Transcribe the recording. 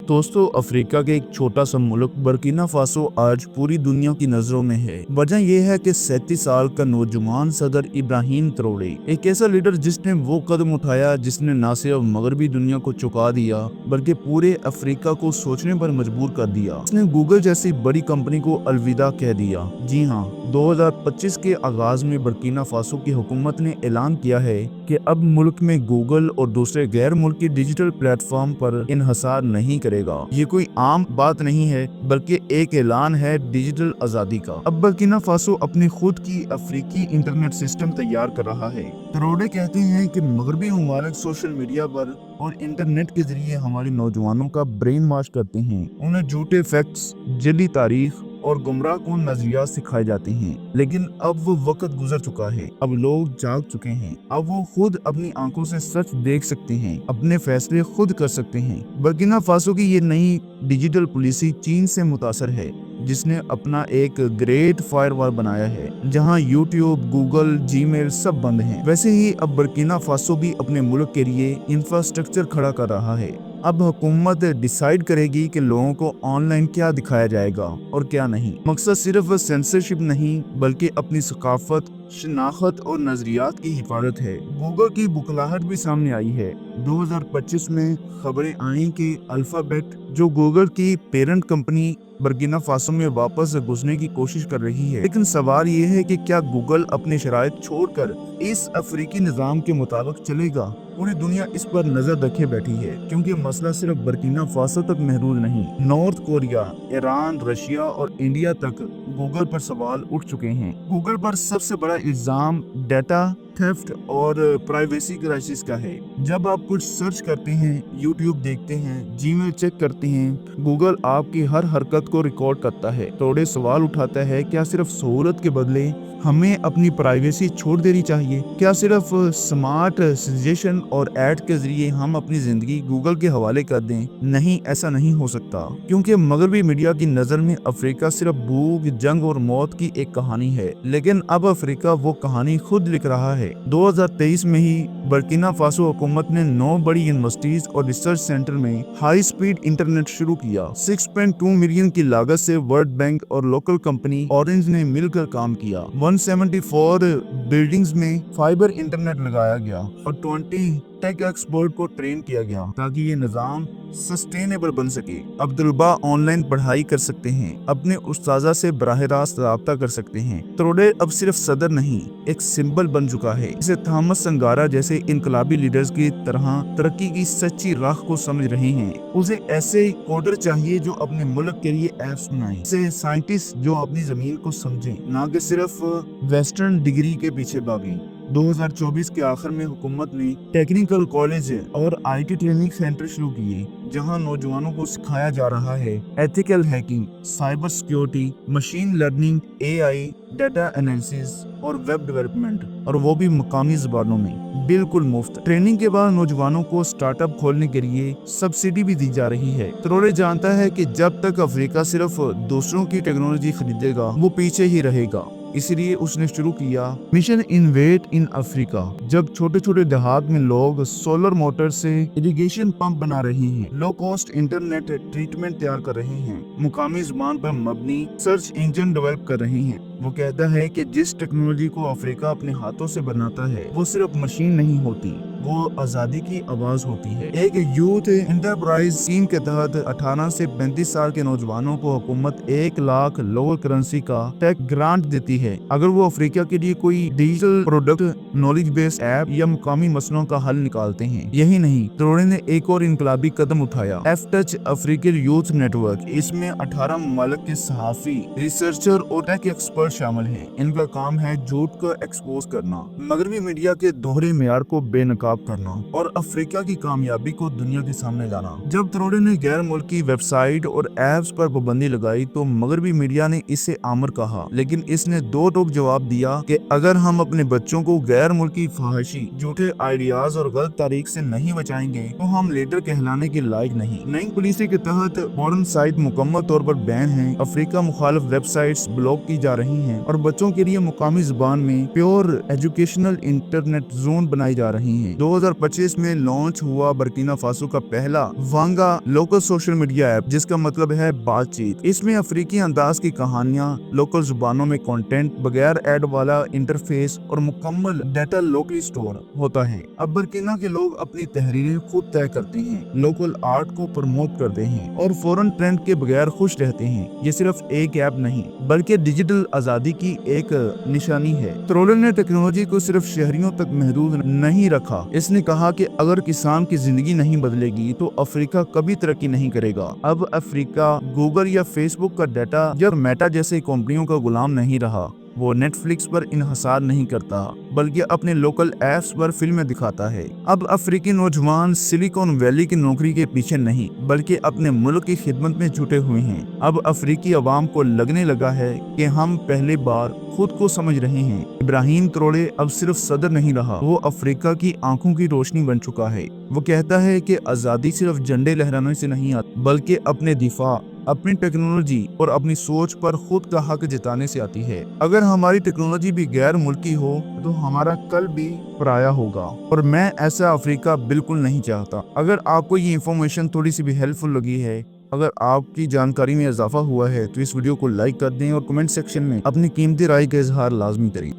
दोस्तों, अफ्रीका के एक छोटा सा मुल्क बर्किना फासो आज पूरी दुनिया की नजरों में है। वजह यह है कि 37 साल का नौजवान सदर इब्राहिम ट्रोरे एक ऐसा लीडर जिसने वो कदम उठाया जिसने न सिर्फ मगरबी दुनिया को चुका दिया बल्कि पूरे अफ्रीका को सोचने पर मजबूर कर दिया। उसने गूगल जैसी बड़ी कंपनी को अलविदा कह दिया। जी हाँ, 2025 के आगाज में बर्किना फासो की हुकूमत ने ऐलान किया है कि अब मुल्क में गूगल और दूसरे गैर मुल्की डिजिटल प्लेटफॉर्म पर इन्हसार नहीं करेगा। ये कोई आम बात नहीं है बल्कि एक ऐलान है डिजिटल आजादी का। अब बर्किना फासो अपनी खुद की अफ्रीकी इंटरनेट सिस्टम तैयार कर रहा है। ट्रोरे कहते हैं कि मगरबी ममालिक सोशल मीडिया पर और इंटरनेट के जरिए हमारे नौजवानों का ब्रेन वॉश करते हैं। उन्हें झूठे फैक्ट्स, जली तारीख और गुमराह कौन नजरिया सिखाए जाते हैं। लेकिन अब वो वक्त गुजर चुका है। अब लोग जाग चुके हैं। अब वो खुद अपनी आंखों से सच देख सकते हैं, अपने फैसले खुद कर सकते हैं। बर्किना फासो की ये नई डिजिटल पॉलिसी चीन से मुतासर है, जिसने अपना एक ग्रेट फायरवॉल बनाया है जहां यूट्यूब, गूगल, जीमेल सब बंद हैं। वैसे ही अब बर्किना फासो भी अपने मुल्क के लिए इंफ्रास्ट्रक्चर खड़ा कर रहा है। अब हुकूमत डिसाइड करेगी कि लोगों को ऑनलाइन क्या दिखाया जाएगा और क्या नहीं। मकसद सिर्फ सेंसरशिप नहीं बल्कि अपनी सकाफत, शनाख्त और नजरियात की हिफाजत है। गूगल की बुकलाहट भी सामने आई है। 2025 में खबरें आई कि अल्फाबेट, जो गूगल की पेरेंट कंपनी, बर्किना फासो में वापस घुसने की कोशिश कर रही है। लेकिन सवाल ये है कि क्या गूगल अपने शराइत छोड़कर इस अफ्रीकी निजाम के मुताबिक चलेगा? पूरी दुनिया इस पर नजर रखे बैठी है, क्योंकि मसला सिर्फ बर्किना फासो तक महदूद नहीं। नॉर्थ कोरिया, ईरान, रशिया और इंडिया तक गूगल पर सवाल उठ चुके हैं। गूगल पर सबसे बड़ा इल्जाम डाटा थेफ्ट और प्राइवेसी क्राइसिस का है। जब आप कुछ सर्च करते हैं, यूट्यूब देखते हैं, जीमेल चेक करते हैं, गूगल आपकी हर हरकत को रिकॉर्ड करता है। थोड़े सवाल उठाता है, क्या सिर्फ सहूलत के बदले हमें अपनी प्राइवेसी छोड़ देनी चाहिए? क्या सिर्फ स्मार्ट सजेशन और ऐड के जरिए हम अपनी जिंदगी गूगल के हवाले कर दें? नहीं, ऐसा नहीं हो सकता, क्योंकि मगरबी मीडिया की नजर में अफ्रीका सिर्फ भूख, जंग और मौत की एक कहानी है। लेकिन अब अफ्रीका वो कहानी खुद लिख रहा है। 2023 में ही बर्किना फासो हुकूमत ने 9 बड़ी यूनिवर्सिटीज और रिसर्च सेंटर में हाई स्पीड इंटरनेट शुरू किया। 6.2 मिलियन की लागत से वर्ल्ड बैंक और लोकल कंपनी ऑरेंज ने मिलकर काम किया। 174 बिल्डिंग्स में फाइबर इंटरनेट लगाया गया और 20 टेक एक्सपर्ट को ट्रेन किया गया ताकि ये निजाम सस्टेनेबल बन सके। अब तलबा ऑनलाइन पढ़ाई कर सकते हैं, अपने उस्ताजा से बराह रास्त राब्ता कर सकते हैं। ट्रोरे अब सिर्फ सदर नहीं, एक सिंबल बन चुका है। इसे थॉमस संगारा जैसे इनकलाबी लीडर्स की तरह तरक्की की सच्ची राह को समझ रहे हैं। उसे ऐसे कोडर चाहिए जो अपने मुल्क के लिए ऐप्स बनाएं, ऐसे साइंटिस्ट जो अपनी जमीन को समझें, ना कि सिर्फ वेस्टर्न डिग्री के पीछे भागें। 2024 के आखिर में हुकूमत ने टेक्निकल कॉलेज और आईटी ट्रेनिंग सेंटर शुरू किए, जहां नौजवानों को सिखाया जा रहा है ethical hacking, cyber security, machine learning, AI, data analysis और वेब डेवलपमेंट, और वो भी मकामी ज़बानों में, बिल्कुल मुफ्त। ट्रेनिंग के बाद नौजवानों को स्टार्टअप खोलने के लिए सब्सिडी भी दी जा रही है। ट्रोरे जानता है कि जब तक अफ्रीका सिर्फ दूसरों की टेक्नोलॉजी खरीदेगा, वो पीछे ही रहेगा। इसलिए उसने शुरू किया मिशन इन्वेट इन अफ्रीका। जब छोटे छोटे देहात में लोग सोलर मोटर से इरिगेशन पंप बना रहे हैं, लो कॉस्ट इंटरनेट ट्रीटमेंट तैयार कर रहे हैं, मुकामी जुबान पर मबनी सर्च इंजन डेवलप कर रहे हैं। वो कहता है कि जिस टेक्नोलॉजी को अफ्रीका अपने हाथों से बनाता है, वो सिर्फ मशीन नहीं होती, वो आजादी की आवाज होती है। एक यूथ एंटरप्राइज स्कीम के तहत 18 से 35 साल के नौजवानों को हुकूमत 1 लाख लोकल करेंसी का टेक ग्रांट देती है अगर वो अफ्रीका के लिए कोई digital product, knowledge based app या मुकामी मसलों का हल निकालते हैं। यही नहीं, ट्रोरे ने एक और इनकलाबी कदम उठाया, एफ टच अफ्रीकी यूथ नेटवर्क। इसमें 18 ममालिक के सहाफी, रिसर्चर और टेक एक्सपर्ट शामिल हैं। इनका काम है झूठ को एक्सपोज करना, मगरबी मीडिया के दोहरे मेयार को बेनकाब करना और अफ्रीका की कामयाबी को दुनिया के सामने लाना। जब ट्रोरे ने गैर मुल्की वेबसाइट और एप्स पर पाबंदी लगाई तो मगरबी मीडिया ने इसे आमर कहा, लेकिन इसने दो टोक जवाब दिया कि अगर हम अपने बच्चों को गैर मुल्की फहाशी, झूठे आइडियाज और गलत तारीख से नहीं बचाएंगे तो हम लीडर कहलाने के लायक नहीं। नई पॉलिसी के तहत फॉरेन साइट मुकम्मल तौर पर बैन है, अफ्रीका मुखालिफ वेबसाइट्स ब्लॉक की जा रही हैं और बच्चों के लिए मुकामी जुबान में प्योर एजुकेशनल इंटरनेट जोन बनाई जा रही हैं। 2025 में लॉन्च हुआ बर्किना फासो का पहला Vanga local social media app, जिसका मतलब है बातचीत। इसमें अफ्रीकी अंदाज की कहानियां, लोकल जुबानों में कंटेंट, बगैर एड वाला इंटरफेस और मुकम्मल डाटा लोकली स्टोर होता है। अब बर्किना के लोग अपनी तहरीरें खुद तय करते हैं, लोकल आर्ट को प्रमोट करते हैं और फॉरेन ट्रेंड के बगैर खुश रहते हैं। ये सिर्फ एक ऐप नहीं बल्कि डिजिटल आजादी की एक निशानी है। ट्रोलर ने टेक्नोलॉजी को सिर्फ शहरियों तक महदूद नहीं रखा। इसने कहा कि अगर किसान की जिंदगी नहीं बदलेगी तो अफ्रीका कभी तरक्की नहीं करेगा। अब अफ्रीका गूगल या फेसबुक का डाटा या मेटा जैसे कंपनियों का गुलाम नहीं रहा। वो नेटफ्लिक्स पर इन्हसार नहीं करता बल्कि अपने लोकल ऐप्स पर फिल्में दिखाता है। अब अफ्रीकी नौजवान सिलिकॉन वैली की नौकरी के पीछे नहीं बल्कि अपने मुल्क की खिदमत में जुटे हुए हैं। अब अफ्रीकी अवाम को लगने लगा है कि हम पहली बार खुद को समझ रहे हैं। इब्राहिम ट्रोले अब सिर्फ सदर नहीं रहा, वो अफ्रीका की आंखों की रोशनी बन चुका है। वो कहता है कि आजादी सिर्फ झंडे लहराने से नहीं आती बल्कि अपने दिफा, अपनी टेक्नोलॉजी और अपनी सोच पर खुद का हक जताने से आती है। अगर हमारी टेक्नोलॉजी भी गैर मुल्की हो तो हमारा कल भी पराया होगा, और मैं ऐसा अफ्रीका बिल्कुल नहीं चाहता। अगर आपको ये इन्फॉर्मेशन थोड़ी सी भी हेल्पफुल लगी है, अगर आपकी जानकारी में इजाफा हुआ है, तो इस वीडियो को लाइक कर दें और कमेंट सेक्शन में अपनी कीमती राय का इजहार लाजमी करें।